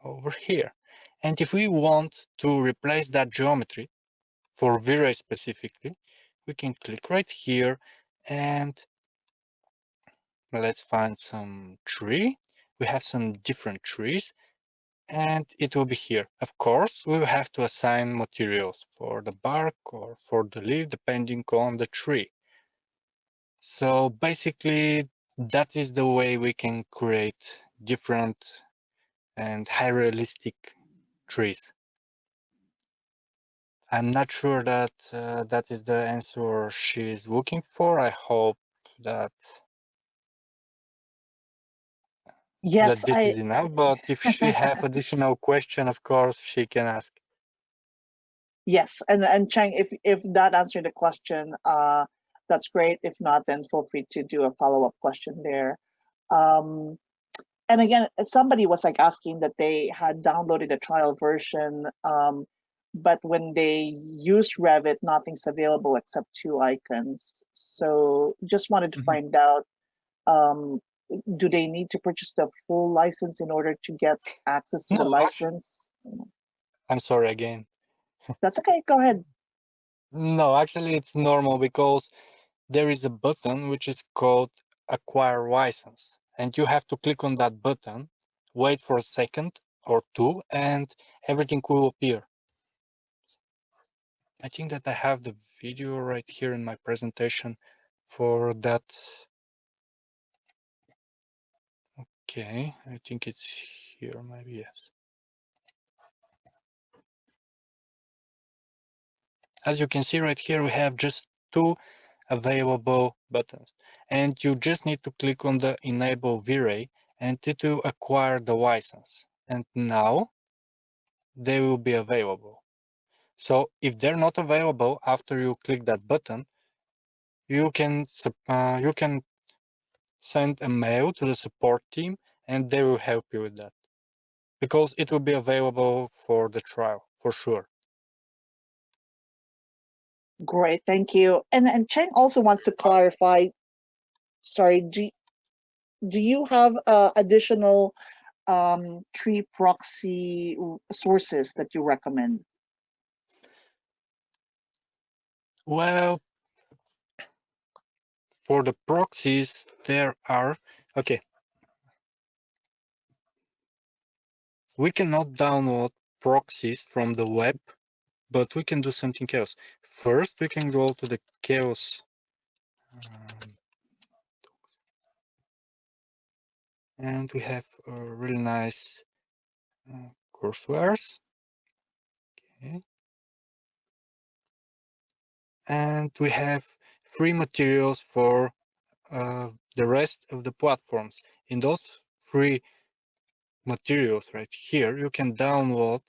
over here. And if we want to replace that geometry for V-Ray specifically, we can click right here and let's find some tree. We have some different trees and it will be here. Of course, we will have to assign materials for the bark or for the leaf, depending on the tree. So basically, that is the way we can create different and high realistic trees. I'm not sure that that is the answer she's looking for. I hope that Yes, this is enough, but if she have additional question, of course, she can ask. yes, and Cheng, if that answered the question, that's great. If not, then feel free to do a follow-up question there. And again, somebody was like asking that they had downloaded a trial version, but when they use Revit, nothing's available except 2 icons. So just wanted to find out, do they need to purchase the full license in order to get access to the No, actually, license? I'm sorry again. That's okay, go ahead. No, actually, it's normal because there is a button which is called Acquire License, and you have to click on that button, wait for a second or two, and everything will appear. I think that I have the video right here in my presentation for that. Okay, I think it's here, maybe, yes. As you can see right here, we have just 2 available buttons, and you just need to click on the Enable V-Ray and it will acquire the license. And now they will be available. So if they're not available after you click that button, you can send a mail to the support team and they will help you with that, because it will be available for the trial for sure. Great, thank you. And Cheng also wants to clarify, sorry, do you have additional tree proxy sources that you recommend? Well, for the proxies, there are, okay, we cannot download proxies from the web, but we can do something else. First, we can go to the Chaos and we have a really nice courseware. Okay. And we have free materials for the rest of the platforms. In those free materials right here, you can download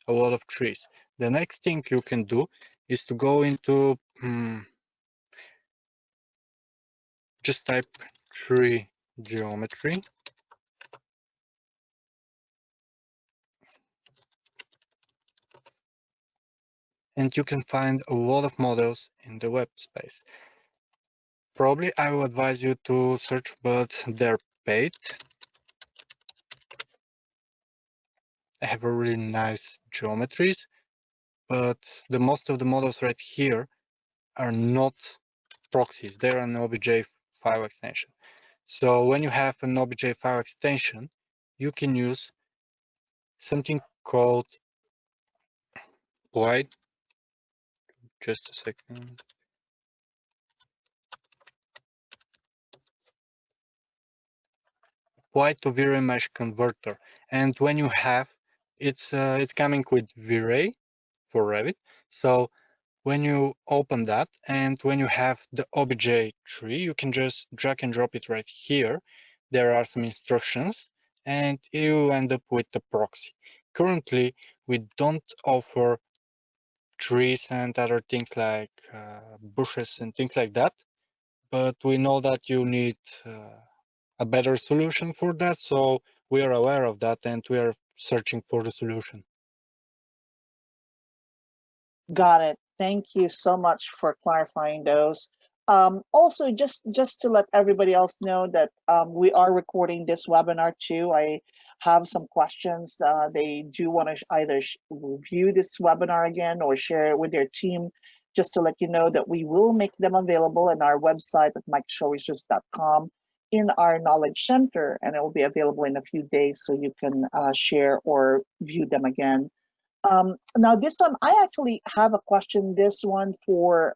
a lot of trees. The next thing you can do is to go into, just type tree geometry. And you can find a lot of models in the web space. Probably I will advise you to search, but they're paid. I have a really nice geometries, but the most of the models right here are not proxies. They're an OBJ file extension. So when you have an OBJ file extension, you can use something called wide. Just a second. white to V-Ray mesh converter. And when you have, it's coming with V-Ray for Revit. So when you open that and when you have the OBJ tree, you can just drag and drop it right here. There are some instructions and you end up with the proxy. Currently, we don't offer trees and other things like bushes and things like that, but we know that you need a better solution for that, so we are aware of that and we are searching for the solution. Got it. Thank you so much for clarifying those. Also, just to let everybody else know that we are recording this webinar too. I have some questions. They do want to either review this webinar again or share it with their team. Just to let you know that we will make them available on our website at microsolresources.com in our Knowledge Center, and it will be available in a few days so you can share or view them again. Now this time I actually have a question, this one for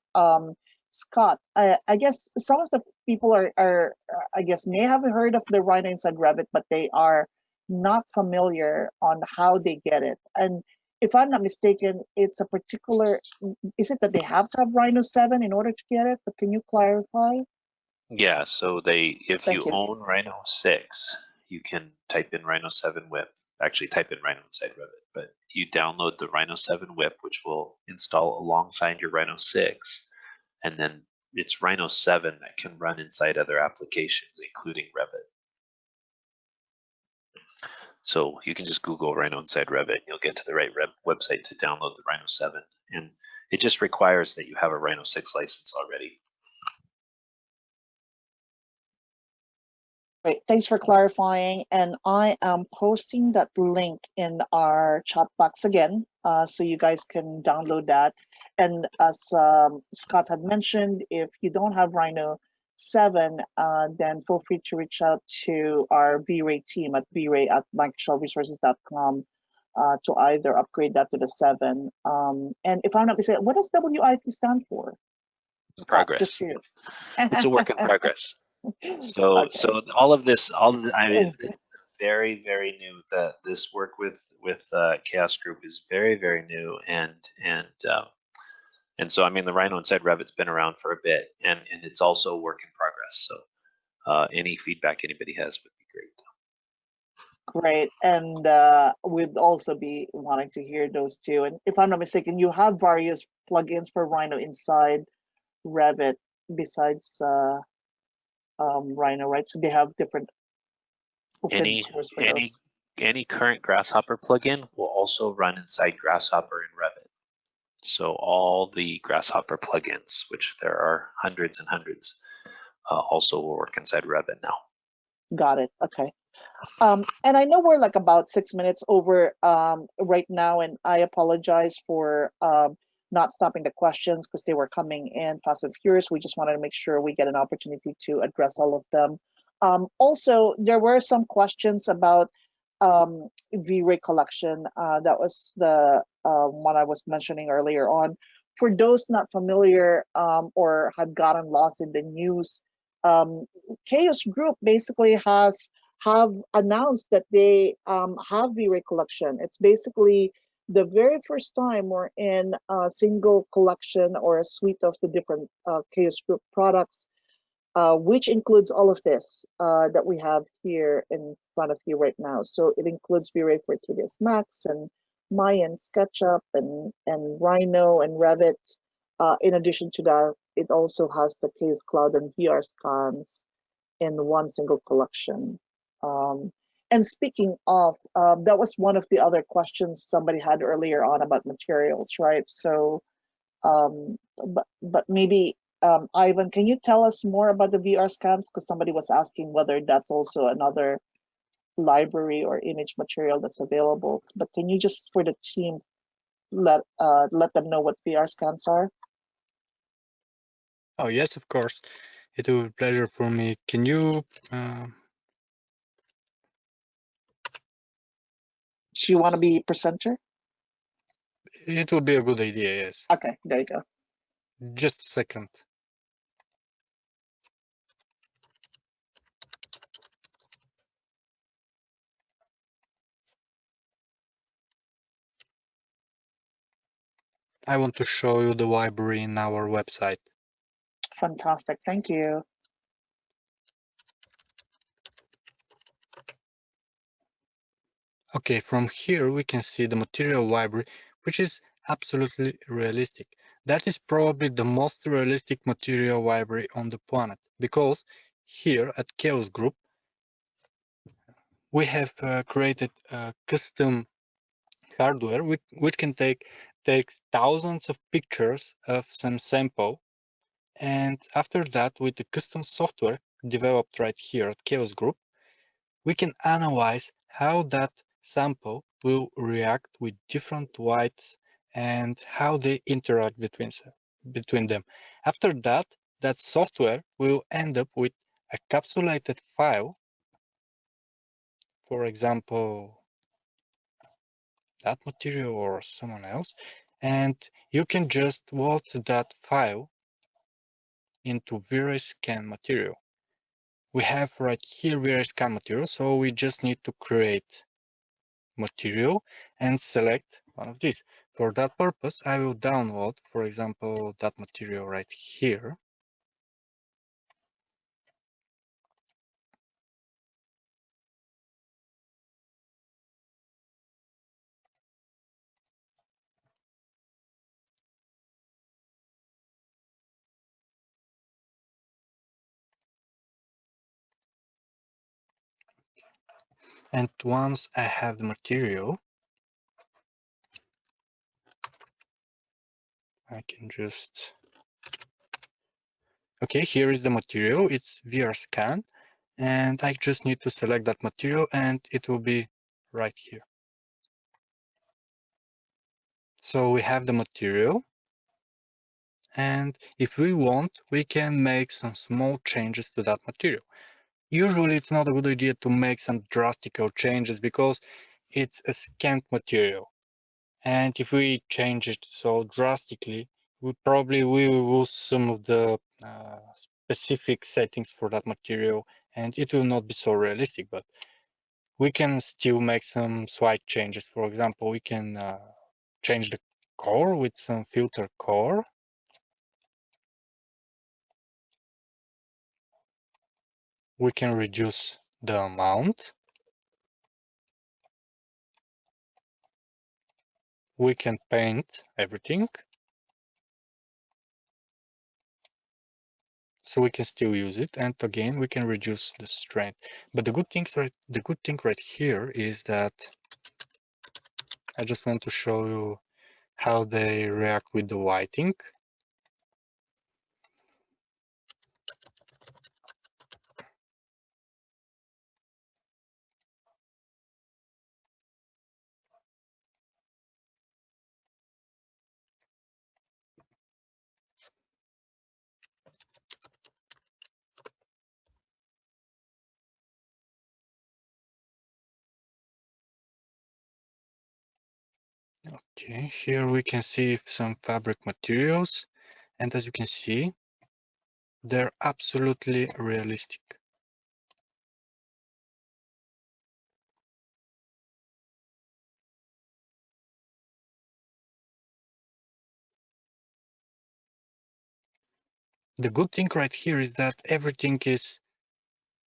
Scott. I guess some of the people are I guess may have heard of the Rhino.Inside Revit, but they are not familiar on how they get it. And if I'm not mistaken, it's a particular, is it that they have to have Rhino 7 in order to get it? But can you clarify? Yeah, so if you Thank you. own Rhino 6, you can type in Rhino 7 whip. Actually, type in Rhino.Inside Revit, but you download the Rhino 7 whip, which will install alongside your Rhino 6, and then it's Rhino 7 that can run inside other applications, including Revit. So you can just Google Rhino.Inside Revit, and you'll get to the right website to download the Rhino 7, and it just requires that you have a Rhino 6 license already. Great, thanks for clarifying. And I am posting that link in our chat box again, so you guys can download that. And as Scott had mentioned, if you don't have Rhino 7, then feel free to reach out to our V-Ray team at v-ray@microsolresources.com to either upgrade that to the 7. And if I'm not mistaken, what does WIP stand for? Scott, Progress. just curious. It's a work in progress. So, Okay. so all of this, I mean, very, very new. This work with Chaos Group is very, very new, and so I mean, the Rhino.Inside Revit's been around for a bit, and it's also a work in progress. So, any feedback anybody has would be great. Great, and we'd also be wanting to hear those too. And if I'm not mistaken, you have various plugins for Rhino.Inside Revit besides Rhino, right? So they have different open source for those. Any current Grasshopper plugin will also run inside Grasshopper in Revit. So all the Grasshopper plugins, which there are hundreds and hundreds, also will work inside Revit now. Got it. Okay. And I know we're like about 6 minutes over right now, and I apologize for not stopping the questions because they were coming in fast and furious. We just wanted to make sure we get an opportunity to address all of them. Also, there were some questions about V-Ray collection. That was the one I was mentioning earlier on. For those not familiar or had gotten lost in the news, Chaos Group basically have announced that they have V-Ray collection. It's basically the very first time we're in a single collection or a suite of the different Chaos Group products, which includes all of this that we have here in front of you right now. So it includes V-Ray for 3ds Max and Maya and SketchUp and Rhino and Revit. In addition to that, it also has the Chaos Cloud and VR scans in one single collection. And speaking of, that was one of the other questions somebody had earlier on about materials, right? So, but maybe Ivan, can you tell us more about the VR scans? Because somebody was asking whether that's also another library or image material that's available. But can you just, for the team, let them know what VR scans are? Oh yes, of course. It will be a pleasure for me. Can you? Do you want to be presenter? It will be a good idea. Yes. Okay, there you go. Just a second. I want to show you the library in our website. Fantastic. Thank you. Okay, from here we can see the material library, which is absolutely realistic. That is probably the most realistic material library on the planet, because here at Chaos Group, we have created a custom hardware which can take thousands of pictures of some sample, and after that, with the custom software developed right here at Chaos Group, we can analyze how that sample will react with different lights and how they interact between them. After that, that software will end up with a capsulated file, for example, that material or someone else, and you can just load that file into VRScan material. We have right here VRScan material, so we just need to create material and select one of these. For that purpose, I will download, for example, that material right here. And once I have the material, I can just, okay, here is the material. It's VRScan, and I just need to select that material and it will be right here. So we have the material, and if we want, we can make some small changes to that material. Usually it's not a good idea to make some drastic changes because it's a scanned material. And if we change it so drastically, we probably will lose some of the specific settings for that material, and it will not be so realistic, but we can still make some slight changes. For example, we can change the core with some filter core. We can reduce the amount. We can paint everything. So we can still use it, and again we can reduce the strength. But the good thing right here is that I just want to show you how they react with the lighting. Okay, here we can see some fabric materials, and as you can see, they're absolutely realistic. The good thing right here is that everything is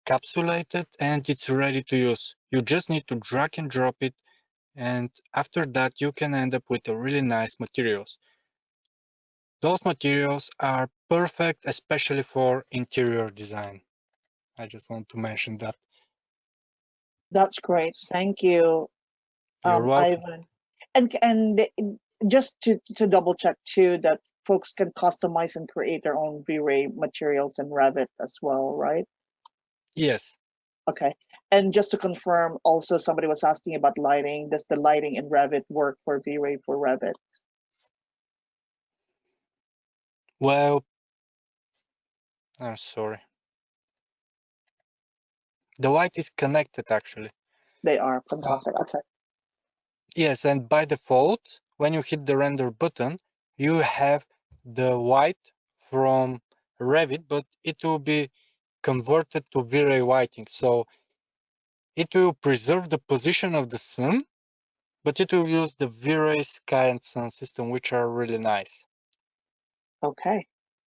capsulated and it's ready to use. You just need to drag and drop it, and after that you can end up with a really nice materials. Those materials are perfect, especially for interior design. I just want to mention that. That's great. Thank you, You're welcome. Ivan. And just to double check too, that folks can customize and create their own V-Ray materials in Revit as well, right? Yes. Okay. And just to confirm, also somebody was asking about lighting. Does the lighting in Revit work for V-Ray for Revit? Well, I'm sorry. The light is connected actually. They are fantastic. Okay. Yes, and by default, when you hit the render button, you have the white from Revit, but it will be converted to V-Ray lighting. So it will preserve the position of the sun, but it will use the V-Ray Sky and Sun system, which are really nice. Okay.